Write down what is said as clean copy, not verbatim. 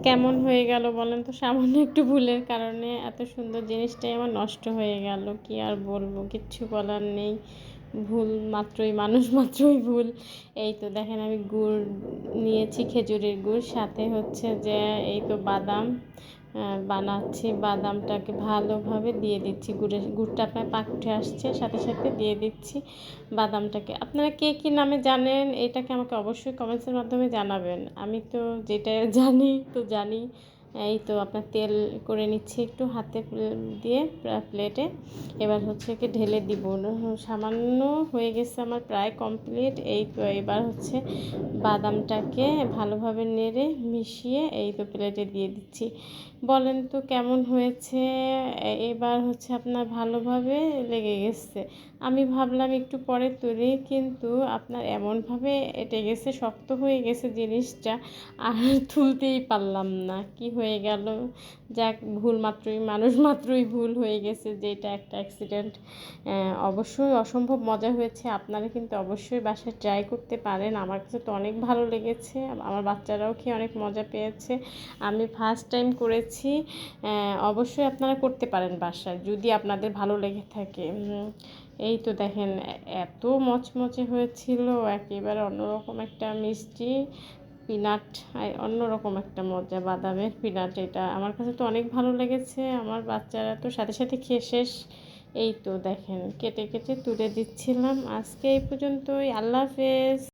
কেমন হয়ে গেল বলেন তো? সামান্য একটু ভুলের কারণে এত সুন্দর জিনিসটাই আমার নষ্ট হয়ে গেল। কি আর বলবো? কিচ্ছু বলার নেই। ভুল মাত্রই মানুষ মাত্রই ভুল। এই তো দেখেন আমি গুড় নিয়েছি, খেজুরের গুড়, সাথে হচ্ছে যে এই তো বাদাম বানাচ্ছি। বাদামটাকে ভালোভাবে দিয়ে দিচ্ছি। গুড়টা আপনার পাক উঠে আসছে, সাথে সাথে দিয়ে দিচ্ছি বাদামটাকে। আপনারা কে কী নামে জানেন এটাকে আমাকে অবশ্যই কমেন্টসের মাধ্যমে জানাবেন। আমি তো যেটা জানি তো জানি। এই তো আপনার তেল করে নিচ্ছি একটু হাতে দিয়ে প্লেটে। এবার হচ্ছে কি ঢেলে দিব। সামান্য হয়ে গেছে আমার প্রায় কমপ্লিট। এই তো এবার হচ্ছে বাদামটাকে ভালোভাবে নেড়ে মিশিয়ে এই তো প্লেটে দিয়ে দিচ্ছি। বলেন তো কেমন হয়েছে? এবার হচ্ছে আপনার ভালোভাবে লেগে গেছে। আমি ভাবলাম একটু পরে তুলি, কিন্তু আপনার এমনভাবে এঁটে গেছে, শক্ত হয়ে গেছে জিনিসটা, আর তুলতেই পারলাম না। কি হয়ে গেল? যাক, ভুল মাত্রই মানুষ মাত্রই ভুল হয়ে গেছে, যেটা একটা অ্যাক্সিডেন্ট। অবশ্যই অসম্ভব মজা হয়েছে। আপনারা কিন্তু অবশ্যই বাসায় ট্রাই করতে পারেন। আমার কাছে তো অনেক ভালো লেগেছে। আমার বাচ্চারাও খেয়ে অনেক মজা পেয়েছে। আমি ফার্স্ট টাইম করেছি। অবশ্যই আপনারা করতে পারেন বাসায় যদি আপনাদের ভালো লেগে থাকে। এই তো দেখেন এত মচমচে হয়েছিল, একেবারে অন্যরকম একটা মিষ্টি পিনাট, অন্যরকম একটা মজা বাদামের পিনাট। এটা আমার কাছে তো অনেক ভালো লেগেছে। আমার বাচ্চারা তো সাথে সাথে খেয়ে শেষ। এই তো দেখেন কেটে কেটে তুলে দিচ্ছিলাম। আজকে এই পর্যন্তই। আল্লাহ হাফেজ।